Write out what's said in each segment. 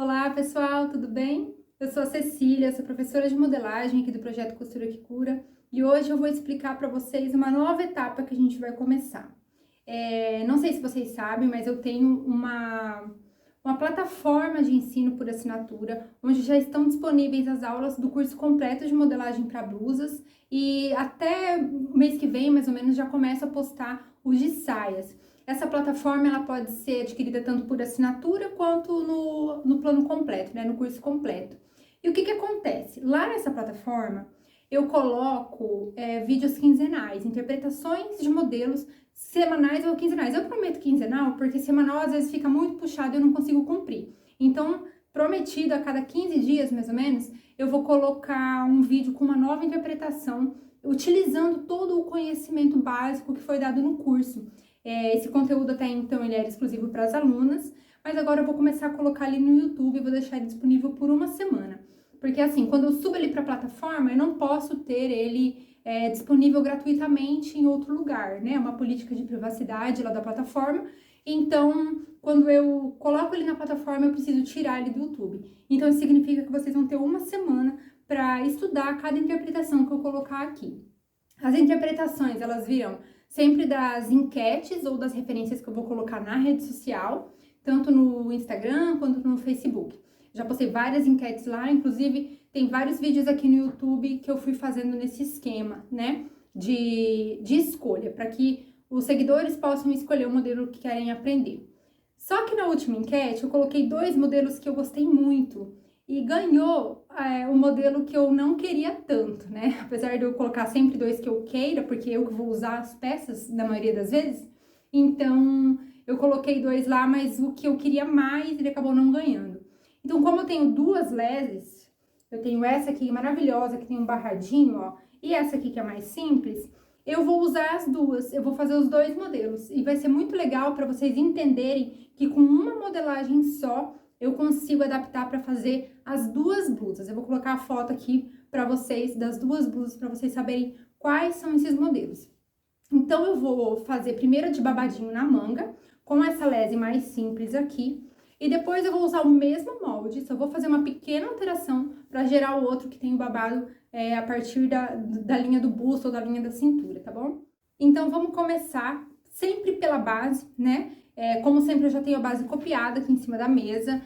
Olá, pessoal, tudo bem? Eu sou a Cecília, sou professora de modelagem aqui do projeto Costura que Cura e hoje eu vou explicar para vocês uma nova etapa que a gente vai começar. Não sei se vocês sabem, mas eu tenho uma plataforma de ensino por assinatura, onde já estão disponíveis as aulas do curso completo de modelagem para blusas e até o mês que vem, mais ou menos, já começo a postar os de saias. Essa plataforma ela pode ser adquirida tanto por assinatura quanto no plano completo, né, no curso completo. E o que acontece? Lá nessa plataforma, eu coloco vídeos quinzenais, interpretações de modelos semanais ou quinzenais. Eu prometo quinzenal, porque semanal às vezes fica muito puxado e eu não consigo cumprir. Então, prometido a cada 15 dias, mais ou menos, eu vou colocar um vídeo com uma nova interpretação, utilizando todo o conhecimento básico que foi dado no curso. Esse conteúdo até então ele era exclusivo para as alunas, mas agora eu vou começar a colocar ali no YouTube e vou deixar ele disponível por uma semana. Porque assim, quando eu subo ele para a plataforma, eu não posso ter ele disponível gratuitamente em outro lugar, né? É uma política de privacidade lá da plataforma. Então, quando eu coloco ele na plataforma, eu preciso tirar ele do YouTube. Então, isso significa que vocês vão ter uma semana para estudar cada interpretação que eu colocar aqui. As interpretações, elas virão sempre das enquetes ou das referências que eu vou colocar na rede social, tanto no Instagram quanto no Facebook. Já postei várias enquetes lá, inclusive tem vários vídeos aqui no YouTube que eu fui fazendo nesse esquema, né, de escolha, para que os seguidores possam escolher o modelo que querem aprender. Só que na última enquete eu coloquei 2 modelos que eu gostei muito e ganhou o modelo que eu não queria tanto, né? Apesar de eu colocar sempre 2 que eu queira, porque eu que vou usar as peças na maioria das vezes. Então, eu coloquei 2 lá, mas o que eu queria mais, ele acabou não ganhando. Então, como eu tenho 2 leses, eu tenho essa aqui maravilhosa, que tem um barradinho, ó, e essa aqui que é mais simples, eu vou usar as duas, eu vou fazer os 2 modelos. E vai ser muito legal para vocês entenderem que com uma modelagem só, eu consigo adaptar para fazer as 2 blusas. Eu vou colocar a foto aqui para vocês, das 2 blusas, para vocês saberem quais são esses modelos. Então, eu vou fazer primeiro de babadinho na manga, com essa lese mais simples aqui. E depois eu vou usar o mesmo molde, só vou fazer uma pequena alteração para gerar o outro que tem o babado a partir da linha do busto ou da linha da cintura, tá bom? Então, vamos começar sempre pela base, né? Como sempre, eu já tenho a base copiada aqui em cima da mesa.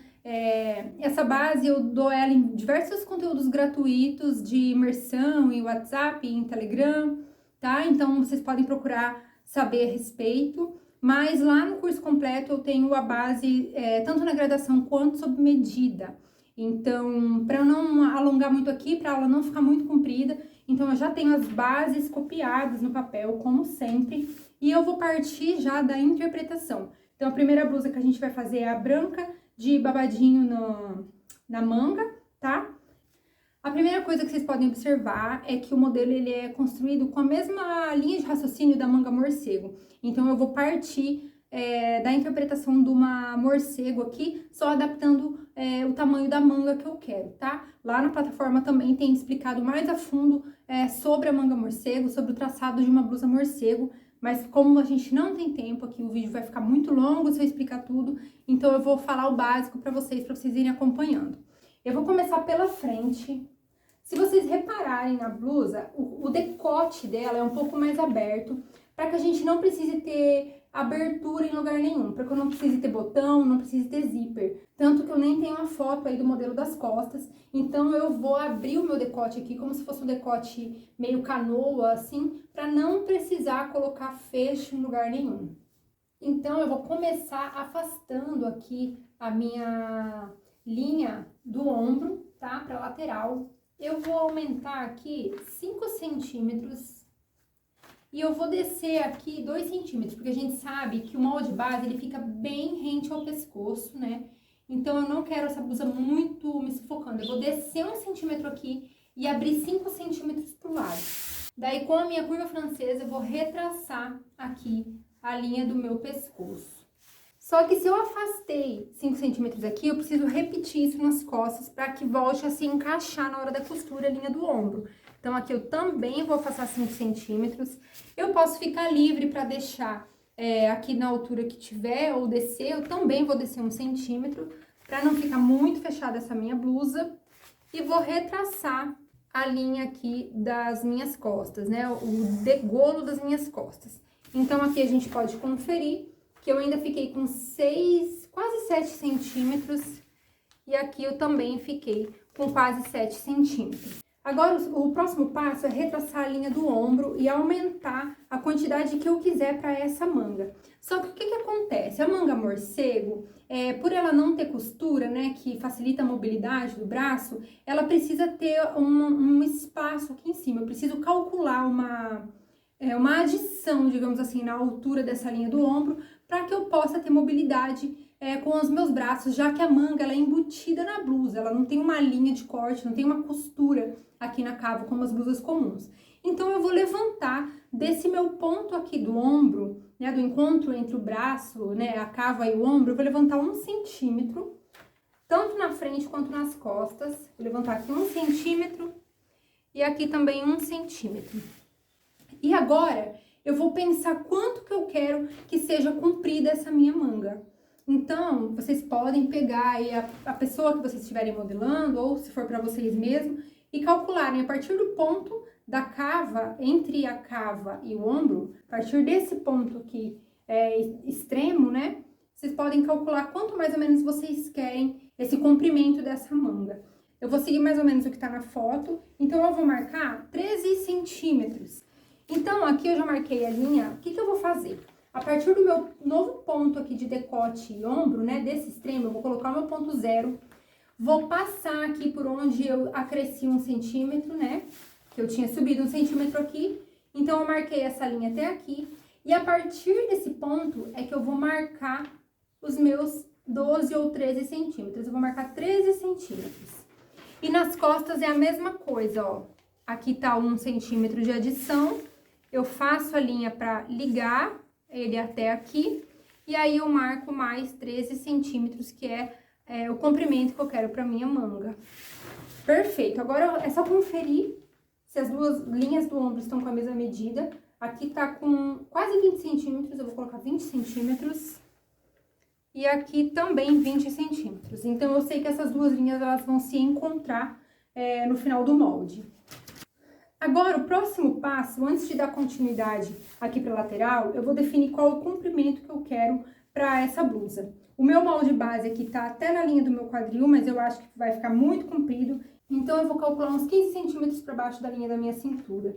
Essa base eu dou ela em diversos conteúdos gratuitos de imersão em WhatsApp, em Telegram, tá? Então, vocês podem procurar saber a respeito. Mas lá no curso completo eu tenho a base tanto na graduação quanto sob medida. Então, para eu não alongar muito aqui, para a aula não ficar muito comprida, então eu já tenho as bases copiadas no papel, como sempre, e eu vou partir já da interpretação. Então, a primeira blusa que a gente vai fazer é a branca de babadinho na manga, tá? A primeira coisa que vocês podem observar é que o modelo ele é construído com a mesma linha de raciocínio da manga morcego. Então, eu vou partir da interpretação de uma morcego aqui, só adaptando o tamanho da manga que eu quero, tá? Lá na plataforma também tem explicado mais a fundo sobre a manga morcego, sobre o traçado de uma blusa morcego, mas como a gente não tem tempo aqui, o vídeo vai ficar muito longo se eu explicar tudo, então eu vou falar o básico para vocês irem acompanhando. Eu vou começar pela frente. Se vocês repararem na blusa, o decote dela é um pouco mais aberto, para que a gente não precise ter abertura em lugar nenhum, para que eu não precise ter botão, não precise ter zíper. Tanto que eu nem tenho a foto aí do modelo das costas, então eu vou abrir o meu decote aqui como se fosse um decote meio canoa, assim, para não precisar colocar fecho em lugar nenhum. Então, eu vou começar afastando aqui a minha linha do ombro, tá? Para lateral. Eu vou aumentar aqui 5 centímetros e eu vou descer aqui 2 centímetros, porque a gente sabe que o molde base ele fica bem rente ao pescoço, né? Então, eu não quero essa blusa muito me sufocando. Eu vou descer 1 centímetro aqui e abrir 5 centímetros pro lado. Daí, com a minha curva francesa, eu vou retraçar aqui a linha do meu pescoço. Só que se eu afastei 5 centímetros aqui, eu preciso repetir isso nas costas para que volte a se encaixar na hora da costura a linha do ombro. Então, aqui eu também vou afastar 5 centímetros. Eu posso ficar livre para deixar aqui na altura que tiver ou descer. Eu também vou descer 1 centímetro, para não ficar muito fechada essa minha blusa. E vou retraçar a linha aqui das minhas costas, né? O degolo das minhas costas. Então, aqui a gente pode conferir que eu ainda fiquei com 6, quase 7 centímetros. E aqui eu também fiquei com quase 7 centímetros. Agora, o próximo passo é retraçar a linha do ombro e aumentar a quantidade que eu quiser para essa manga. Só que o que acontece? A manga morcego, por ela não ter costura, né, que facilita a mobilidade do braço, ela precisa ter um espaço aqui em cima. Eu preciso calcular uma adição, digamos assim, na altura dessa linha do ombro, para que eu possa ter mobilidade com os meus braços, já que a manga ela é embutida na blusa, ela não tem uma linha de corte, não tem uma costura aqui na cava, como as blusas comuns. Então, eu vou levantar desse meu ponto aqui do ombro, né, do encontro entre o braço, né, a cava e o ombro, eu vou levantar 1 centímetro, tanto na frente quanto nas costas. Vou levantar aqui 1 centímetro e aqui também 1 centímetro. E agora, eu vou pensar quanto que eu quero que seja comprida essa minha manga. Então, vocês podem pegar aí a pessoa que vocês estiverem modelando, ou se for para vocês mesmos, e calcularem a partir do ponto da cava, entre a cava e o ombro, a partir desse ponto aqui extremo, né? Vocês podem calcular quanto mais ou menos vocês querem esse comprimento dessa manga. Eu vou seguir mais ou menos o que tá na foto, então eu vou marcar 13 centímetros. Então, aqui eu já marquei a linha. O que eu vou fazer? A partir do meu novo ponto aqui de decote e ombro, né, desse extremo, eu vou colocar o meu ponto zero. Vou passar aqui por onde eu acresci 1 centímetro, né, que eu tinha subido 1 centímetro aqui. Então, eu marquei essa linha até aqui. E a partir desse ponto é que eu vou marcar os meus 12 ou 13 centímetros. Eu vou marcar 13 centímetros. E nas costas é a mesma coisa, ó. Aqui tá 1 centímetro de adição. Eu faço a linha para ligar ele até aqui. E aí, eu marco mais 13 centímetros, que é o comprimento que eu quero para minha manga. Perfeito. Agora, é só conferir se as duas linhas do ombro estão com a mesma medida. Aqui tá com quase 20 centímetros, eu vou colocar 20 centímetros. E aqui também 20 centímetros. Então, eu sei que essas duas linhas, elas vão se encontrar no final do molde. Agora, o próximo passo, antes de dar continuidade aqui para a lateral, eu vou definir qual o comprimento que eu quero para essa blusa. O meu molde base aqui tá até na linha do meu quadril, mas eu acho que vai ficar muito comprido. Então, eu vou calcular uns 15 centímetros para baixo da linha da minha cintura.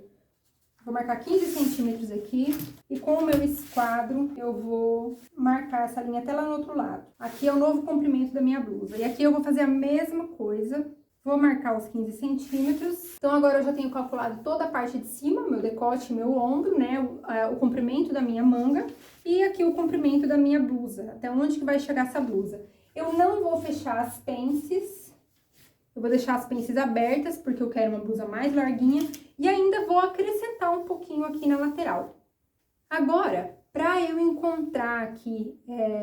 Vou marcar 15 centímetros aqui e com o meu esquadro eu vou marcar essa linha até lá no outro lado. Aqui é o novo comprimento da minha blusa. E aqui eu vou fazer a mesma coisa. Vou marcar os 15 centímetros. Então, agora eu já tenho calculado toda a parte de cima, meu decote, meu ombro, né? O comprimento da minha manga. E aqui o comprimento da minha blusa. Até onde que vai chegar essa blusa. Eu não vou fechar as pences. Eu vou deixar as pences abertas, porque eu quero uma blusa mais larguinha. E ainda vou acrescentar um pouquinho aqui na lateral. Agora, para eu encontrar aqui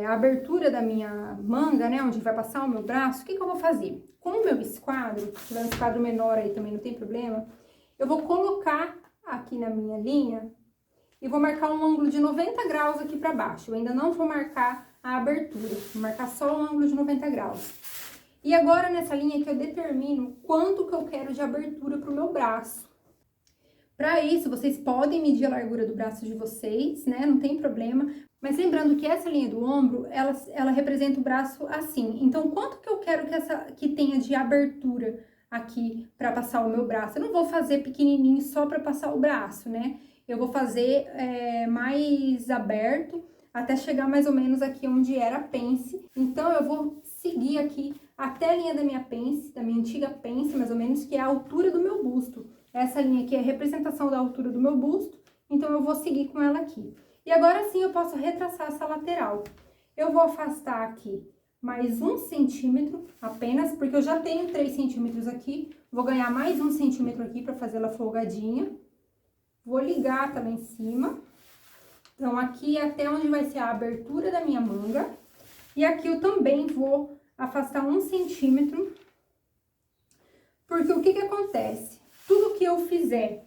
a abertura da minha manga, né, onde vai passar o meu braço, o que eu vou fazer? Com o meu esquadro, se tiver um esquadro menor aí também não tem problema, eu vou colocar aqui na minha linha e vou marcar um ângulo de 90 graus aqui para baixo. Eu ainda não vou marcar a abertura, vou marcar só o ângulo de 90 graus. E agora, nessa linha que eu determino quanto que eu quero de abertura para o meu braço. Para isso, vocês podem medir a largura do braço de vocês, né? Não tem problema. Mas lembrando que essa linha do ombro, ela representa o braço assim. Então, quanto que eu quero que tenha de abertura aqui para passar o meu braço? Eu não vou fazer pequenininho só para passar o braço, né? Eu vou fazer mais aberto até chegar mais ou menos aqui onde era a pence. Então, eu vou seguir aqui até a linha da minha pence, da minha antiga pence, mais ou menos, que é a altura do meu busto. Essa linha aqui é a representação da altura do meu busto, então eu vou seguir com ela aqui. E agora sim eu posso retraçar essa lateral. Eu vou afastar aqui mais 1 centímetro apenas, porque eu já tenho 3 centímetros aqui. Vou ganhar mais 1 centímetro aqui para fazer ela folgadinha. Vou ligar também em cima. Então, aqui é até onde vai ser a abertura da minha manga. E aqui eu também vou afastar 1 centímetro. Porque o que acontece? Tudo que eu fizer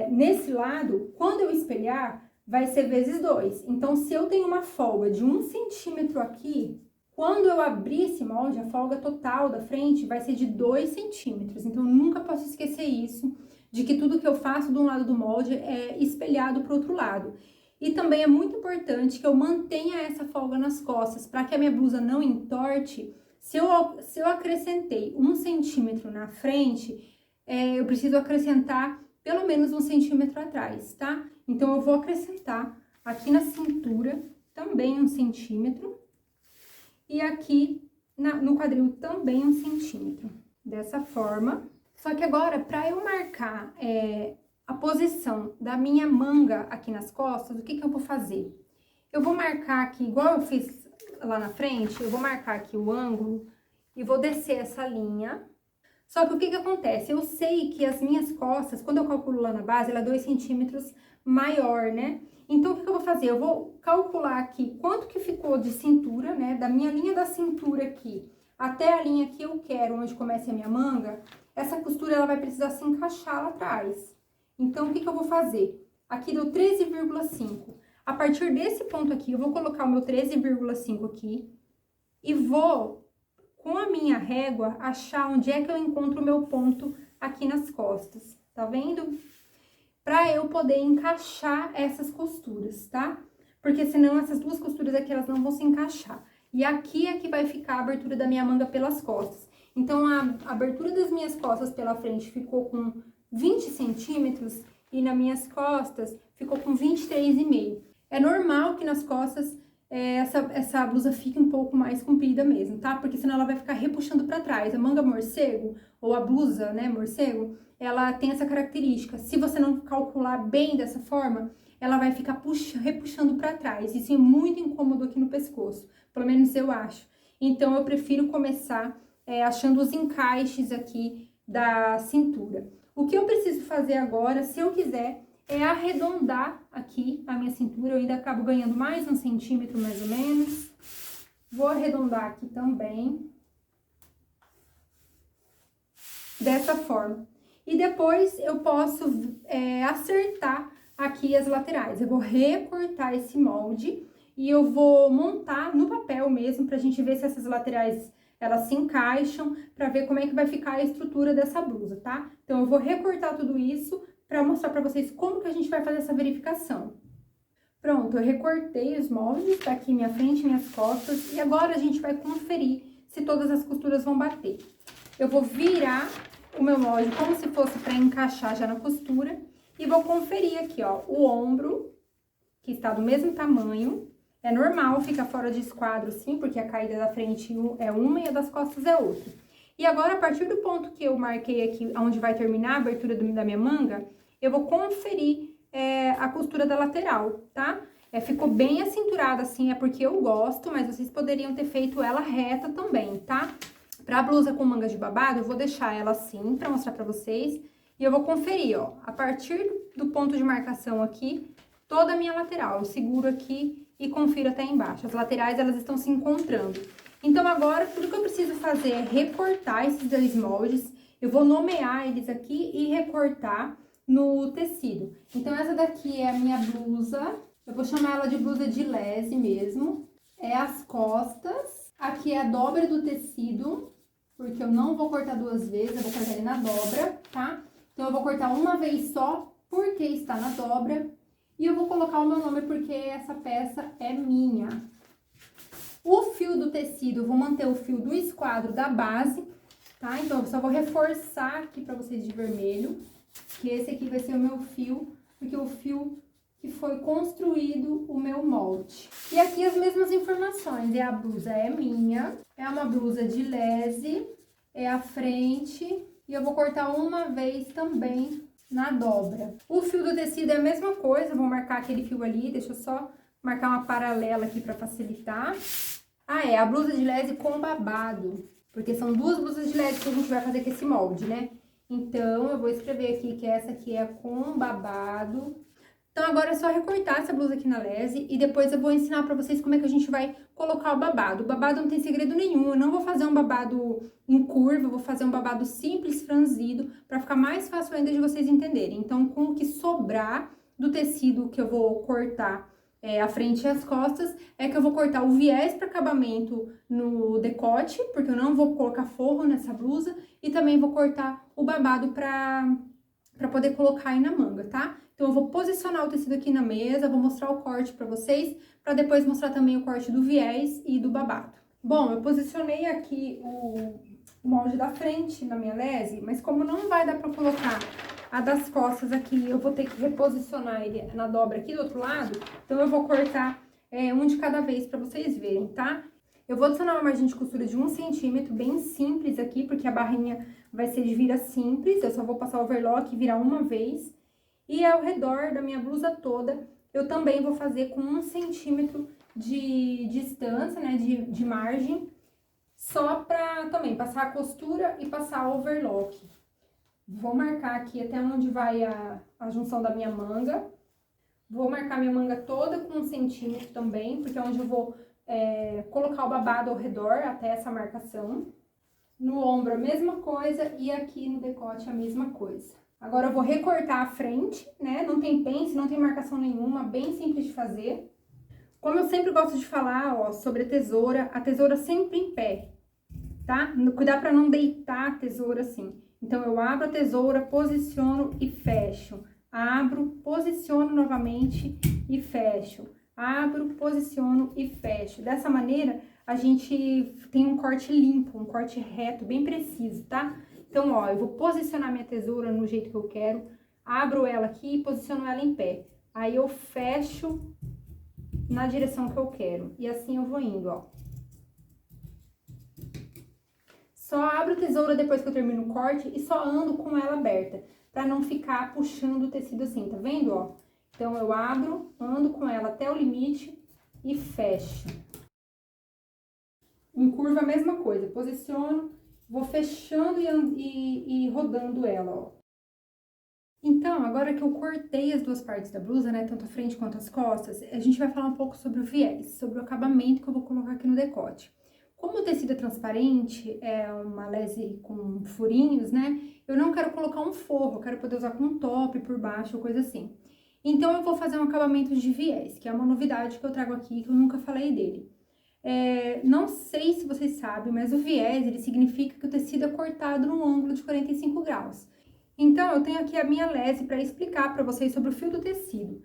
nesse lado, quando eu espelhar, vai ser vezes 2. Então, se eu tenho uma folga de 1 centímetro aqui, Quando eu abrir esse molde, a folga total da frente vai ser de 2 centímetros. Então, eu nunca posso esquecer isso, de que tudo que eu faço de um lado do molde é espelhado para o outro lado. E também é muito importante que eu mantenha essa folga nas costas, para que a minha blusa não entorte. Se eu acrescentei 1 centímetro na frente, eu preciso acrescentar pelo menos 1 centímetro atrás, tá? Então, eu vou acrescentar aqui na cintura também 1 centímetro e aqui no quadril também 1 centímetro, dessa forma. Só que agora, para eu marcar a posição da minha manga aqui nas costas, o que eu vou fazer? Eu vou marcar aqui, igual eu fiz lá na frente, eu vou marcar aqui o ângulo e vou descer essa linha. Só que o que acontece? Eu sei que as minhas costas, quando eu calculo lá na base, ela é 2 centímetros maior, né? Então, o que eu vou fazer? Eu vou calcular aqui quanto que ficou de cintura, né? Da minha linha da cintura aqui até a linha que eu quero, onde começa a minha manga, essa costura ela vai precisar se encaixar lá atrás. Então, o que eu vou fazer? Aqui deu 13,5. A partir desse ponto aqui, eu vou colocar o meu 13,5 aqui e vou, com a minha régua, achar onde é que eu encontro o meu ponto aqui nas costas. Tá vendo? Pra eu poder encaixar essas costuras, tá? Porque senão essas duas costuras aqui, elas não vão se encaixar. E aqui é que vai ficar a abertura da minha manga pelas costas. Então, a abertura das minhas costas pela frente ficou com 20 centímetros e nas minhas costas ficou com 23,5. É normal que nas costas essa blusa fique um pouco mais comprida mesmo, tá? Porque senão ela vai ficar repuxando pra trás. A manga morcego, ou a blusa, né, morcego, ela tem essa característica. Se você não calcular bem dessa forma, ela vai ficar repuxando pra trás. Isso é muito incômodo aqui no pescoço, pelo menos eu acho. Então, eu prefiro começar achando os encaixes aqui da cintura. O que eu preciso fazer agora, se eu quiser, é arredondar aqui a minha cintura. Eu ainda acabo ganhando mais 1 centímetro, mais ou menos. Vou arredondar aqui também. Dessa forma. E depois eu posso acertar aqui as laterais. Eu vou recortar esse molde e eu vou montar no papel mesmo, pra gente ver se essas laterais elas se encaixam, pra ver como é que vai ficar a estrutura dessa blusa, tá? Então, eu vou recortar tudo isso pra mostrar pra vocês como que a gente vai fazer essa verificação. Pronto, eu recortei os moldes, tá aqui minha frente e minhas costas, e agora a gente vai conferir se todas as costuras vão bater. Eu vou virar o meu molde como se fosse pra encaixar já na costura, e vou conferir aqui, ó, o ombro, que está do mesmo tamanho. É normal ficar fora de esquadro, sim, porque a caída da frente é uma e a das costas é outra. E agora, a partir do ponto que eu marquei aqui, onde vai terminar a abertura da minha manga, eu vou conferir a costura da lateral, tá? Ficou bem acinturada, assim, é porque eu gosto, mas vocês poderiam ter feito ela reta também, tá? Pra blusa com manga de babado, eu vou deixar ela assim, pra mostrar pra vocês. E eu vou conferir, ó, a partir do ponto de marcação aqui, toda a minha lateral. Eu seguro aqui e confiro até embaixo. As laterais, elas estão se encontrando. Então, agora, tudo que eu preciso fazer é recortar esses 2 moldes. Eu vou nomear eles aqui e recortar no tecido. Então, essa daqui é a minha blusa. Eu vou chamar ela de blusa de lese mesmo. É as costas. Aqui é a dobra do tecido, porque eu não vou cortar 2 vezes, eu vou cortar ele na dobra, tá? Então, eu vou cortar uma vez só, porque está na dobra. E eu vou colocar o meu nome porque essa peça é minha. O fio do tecido, eu vou manter o fio do esquadro da base, tá? Então, eu só vou reforçar aqui pra vocês de vermelho, que esse aqui vai ser o meu fio, porque o fio que foi construído o meu molde. E aqui as mesmas informações, a blusa é minha, é uma blusa de lese, é a frente, e eu vou cortar uma vez também na dobra. O fio do tecido é a mesma coisa, vou marcar aquele fio ali, deixa eu só marcar uma paralela aqui pra facilitar. A blusa de lese com babado, porque são 2 blusas de lese que a gente vai fazer com esse molde, né? Então, eu vou escrever aqui que essa aqui é com babado. Então, agora é só recortar essa blusa aqui na lese e depois eu vou ensinar pra vocês como é que a gente vai colocar o babado. O babado não tem segredo nenhum, eu não vou fazer um babado em curva, eu vou fazer um babado simples, franzido, pra ficar mais fácil ainda de vocês entenderem. Então, com o que sobrar do tecido que eu vou cortar a frente e as costas, é que eu vou cortar o viés para acabamento no decote, porque eu não vou colocar forro nessa blusa, e também vou cortar o babado para poder colocar aí na manga, tá? Então, eu vou posicionar o tecido aqui na mesa, vou mostrar o corte para vocês, para depois mostrar também o corte do viés e do babado. Bom, eu posicionei aqui o molde da frente na minha lese, mas como não vai dar para colocar a das costas aqui, eu vou ter que reposicionar ele na dobra aqui do outro lado, então eu vou cortar um de cada vez para vocês verem, tá? Eu vou adicionar uma margem de costura de 1 centímetro, bem simples aqui, porque a barrinha vai ser de vira simples, eu só vou passar o overlock e virar uma vez. E ao redor da minha blusa toda, eu também vou fazer com 1 centímetro de distância, né, de margem, só pra também passar a costura e passar o overlock. Vou marcar aqui até onde vai a junção da minha manga. Vou marcar minha manga toda com 1 centímetro também, porque é onde eu vou colocar o babado ao redor, até essa marcação. No ombro a mesma coisa e aqui no decote a mesma coisa. Agora eu vou recortar a frente, né? Não tem pence, não tem marcação nenhuma, bem simples de fazer. Como eu sempre gosto de falar, ó, sobre a tesoura sempre em pé, tá? Cuidar para não deitar a tesoura assim. Então, eu abro a tesoura, posiciono e fecho. Abro, posiciono novamente e fecho. Abro, posiciono e fecho. Dessa maneira, a gente tem um corte limpo, um corte reto, bem preciso, tá? Então, ó, eu vou posicionar minha tesoura no jeito que eu quero, abro ela aqui e posiciono ela em pé. Aí, eu fecho na direção que eu quero. E assim eu vou indo, ó. Só abro a tesoura depois que eu termino o corte e só ando com ela aberta, pra não ficar puxando o tecido assim, tá vendo, ó? Então, eu abro, ando com ela até o limite e fecho. Em curva, a mesma coisa, posiciono, vou fechando e rodando ela, ó. Então, agora que eu cortei as duas partes da blusa, né, tanto a frente quanto as costas, a gente vai falar um pouco sobre o viés, sobre o acabamento que eu vou colocar aqui no decote. Como o tecido é transparente, é uma lese com furinhos, né, eu não quero colocar um forro, eu quero poder usar com um top por baixo ou coisa assim. Então, eu vou fazer um acabamento de viés, que é uma novidade que eu trago aqui, que eu nunca falei dele. Não sei se vocês sabem, mas o viés, ele significa que o tecido é cortado num ângulo de 45 graus. Então, eu tenho aqui a minha lese para explicar para vocês sobre o fio do tecido.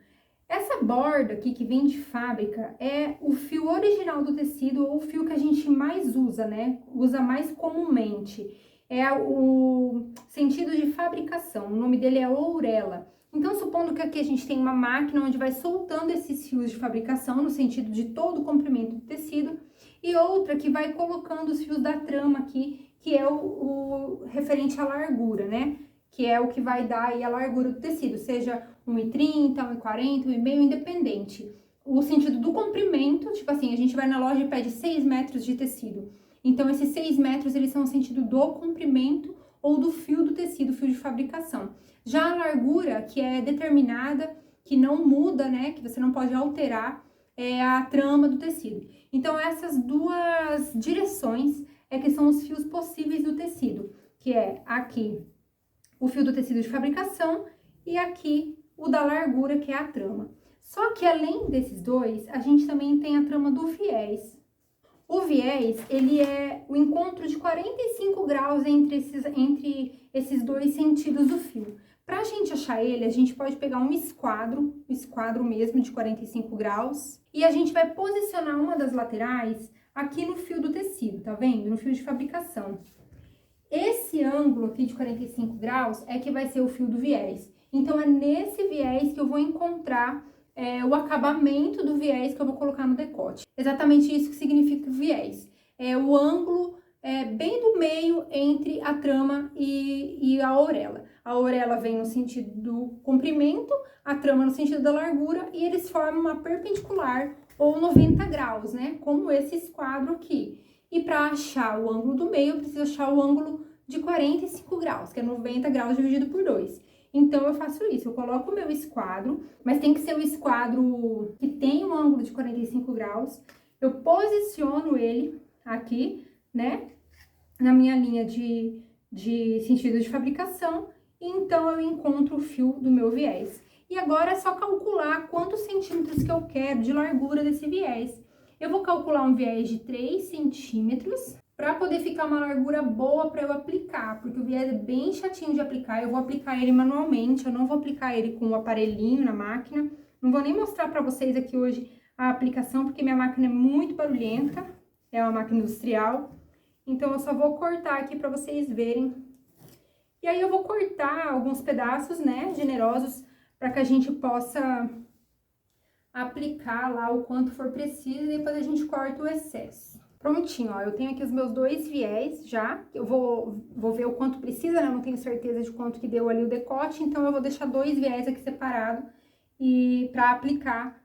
Essa borda aqui que vem de fábrica é o fio original do tecido ou o fio que a gente mais usa, né? Usa mais comumente. É o sentido de fabricação, o nome dele é ourela. Então, supondo que aqui a gente tem uma máquina onde vai soltando esses fios de fabricação no sentido de todo o comprimento do tecido e outra que vai colocando os fios da trama aqui, que é o referente à largura, né? Que é o que vai dar aí a largura do tecido, seja 1,30, 1,40, 1,5, independente. O sentido do comprimento, tipo assim, a gente vai na loja e pede 6 metros de tecido. Então, esses 6 metros, eles são o sentido do comprimento ou do fio do tecido, fio de fabricação. Já a largura, que é determinada, que não muda, né, que você não pode alterar, é a trama do tecido. Então, essas duas direções é que são os fios possíveis do tecido, que é aqui o fio do tecido de fabricação e aqui o da largura, que é a trama. Só que além desses dois, a gente também tem a trama do viés. O viés, ele é o encontro de 45 graus entre esses dois sentidos do fio. Para a gente achar ele, a gente pode pegar um esquadro mesmo de 45 graus, e a gente vai posicionar uma das laterais aqui no fio do tecido, tá vendo? No fio de fabricação. Esse ângulo aqui de 45 graus é que vai ser o fio do viés. Então, é nesse viés que eu vou encontrar o acabamento do viés que eu vou colocar no decote. Exatamente isso que significa o viés. É o ângulo bem do meio entre a trama e a orelha. A orelha vem no sentido do comprimento, a trama no sentido da largura, e eles formam uma perpendicular ou 90 graus, né? Como esse esquadro aqui. E para achar o ângulo do meio, eu preciso achar o ângulo de 45 graus, que é 90 graus dividido por 2. Então, eu faço isso, eu coloco o meu esquadro, mas tem que ser um esquadro que tem um ângulo de 45 graus. Eu posiciono ele aqui, né, na minha linha de sentido de fabricação, e então eu encontro o fio do meu viés. E agora é só calcular quantos centímetros que eu quero de largura desse viés. Eu vou calcular um viés de 3 centímetros para poder ficar uma largura boa para eu aplicar, porque o viés é bem chatinho de aplicar. Eu vou aplicar ele manualmente, eu não vou aplicar ele com o aparelhinho na máquina. Não vou nem mostrar para vocês aqui hoje a aplicação, porque minha máquina é muito barulhenta, é uma máquina industrial. Então, eu só vou cortar aqui para vocês verem. E aí, eu vou cortar alguns pedaços, né, generosos, para que a gente possa aplicar lá o quanto for preciso e depois a gente corta o excesso. Prontinho, ó, eu tenho aqui os meus 2 viés já, eu vou ver o quanto precisa, né, eu não tenho certeza de quanto que deu ali o decote, então eu vou deixar 2 viés aqui separado e para aplicar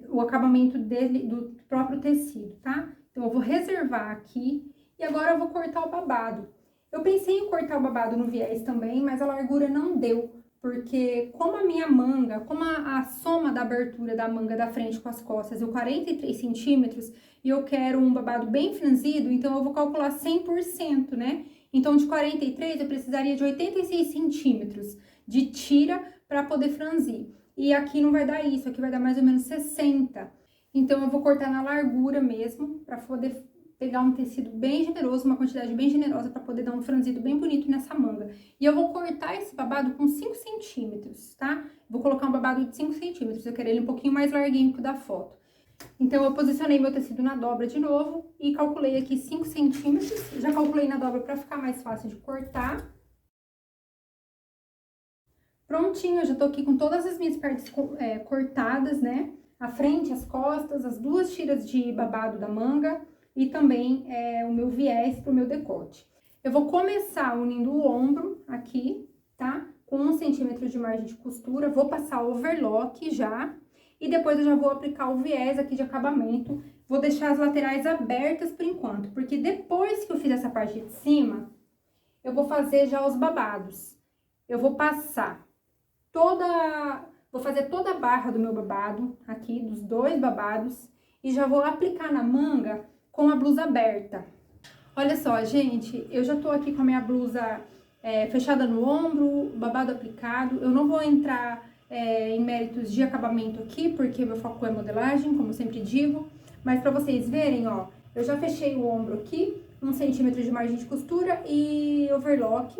o acabamento do próprio tecido, tá? Então, eu vou reservar aqui e agora eu vou cortar o babado. Eu pensei em cortar o babado no viés também, mas a largura não deu, porque como a minha manga, como a soma da abertura da manga da frente com as costas é 43 centímetros e eu quero um babado bem franzido, então eu vou calcular 100%, né? Então, de 43 eu precisaria de 86 centímetros de tira para poder franzir. E aqui não vai dar isso, aqui vai dar mais ou menos 60. Então, eu vou cortar na largura mesmo, para poder pegar um tecido bem generoso, uma quantidade bem generosa, para poder dar um franzido bem bonito nessa manga. E eu vou cortar esse babado com 5 centímetros, tá? Vou colocar um babado de 5 centímetros, eu quero ele um pouquinho mais larguinho que o da foto. Então, eu posicionei meu tecido na dobra de novo e calculei aqui 5 centímetros. Já calculei na dobra para ficar mais fácil de cortar. Prontinho, eu já tô aqui com todas as minhas partes cortadas, né? A frente, as costas, as 2 tiras de babado da manga e também o meu viés pro meu decote. Eu vou começar unindo o ombro aqui, tá? Com 1 centímetro de margem de costura, vou passar overlock já e depois eu já vou aplicar o viés aqui de acabamento. Vou deixar as laterais abertas por enquanto, porque depois que eu fiz essa parte de cima, eu vou fazer já os babados. Eu vou passar vou fazer toda a barra do meu babado aqui, dos 2 babados, e já vou aplicar na manga com a blusa aberta. Olha só, gente, eu já tô aqui com a minha blusa fechada no ombro, babado aplicado. Eu não vou entrar em méritos de acabamento aqui, porque meu foco é modelagem, como eu sempre digo. Mas pra vocês verem, ó, eu já fechei o ombro aqui, 1 centímetro de margem de costura e overlock.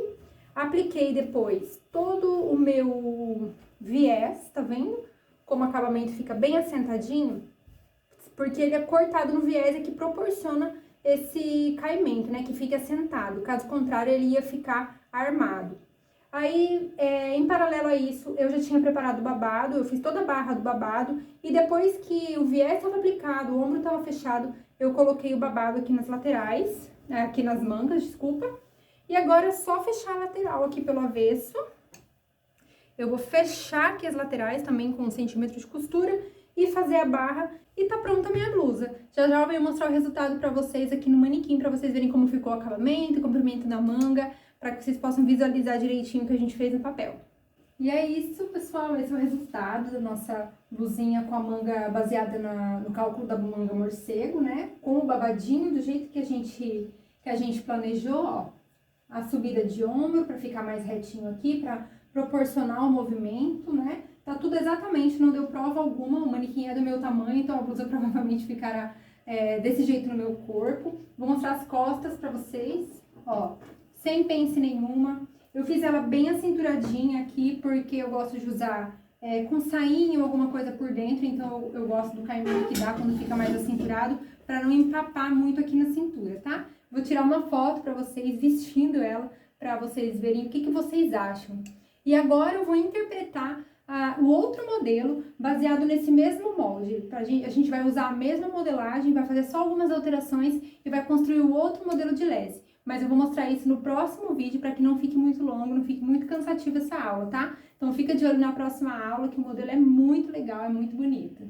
Apliquei depois todo o meu viés, tá vendo? Como o acabamento fica bem assentadinho, porque ele é cortado no viés e que proporciona esse caimento, né? Que fica assentado. Caso contrário, ele ia ficar armado. Aí, em paralelo a isso, eu já tinha preparado o babado, eu fiz toda a barra do babado. E depois que o viés estava aplicado, o ombro estava fechado, eu coloquei o babado aqui nas laterais, aqui nas mangas, desculpa. E agora é só fechar a lateral aqui pelo avesso. Eu vou fechar aqui as laterais também com 1 centímetro de costura e fazer a barra e tá pronta a minha blusa. Já já eu venho mostrar o resultado pra vocês aqui no manequim, pra vocês verem como ficou o acabamento, o comprimento da manga, pra que vocês possam visualizar direitinho o que a gente fez no papel. E é isso, pessoal, esse é o resultado da nossa blusinha com a manga baseada no cálculo da manga morcego, né? Com o babadinho do jeito que a gente planejou, ó. A subida de ombro para ficar mais retinho aqui, para proporcionar o movimento, né? Tá tudo exatamente, não deu prova alguma, o manequim é do meu tamanho, então a blusa provavelmente ficará desse jeito no meu corpo. Vou mostrar as costas pra vocês, ó, sem pence nenhuma. Eu fiz ela bem acinturadinha aqui, porque eu gosto de usar com sainho ou alguma coisa por dentro, então eu gosto do caimento que dá quando fica mais acinturado, pra não empapar muito aqui na cintura, tá? Vou tirar uma foto pra vocês vestindo ela, pra vocês verem o que vocês acham. E agora eu vou interpretar o outro modelo baseado nesse mesmo molde. A gente vai usar a mesma modelagem, vai fazer só algumas alterações e vai construir o outro modelo de lese. Mas eu vou mostrar isso no próximo vídeo para que não fique muito longo, não fique muito cansativo essa aula, tá? Então fica de olho na próxima aula, que o modelo é muito legal, é muito bonito.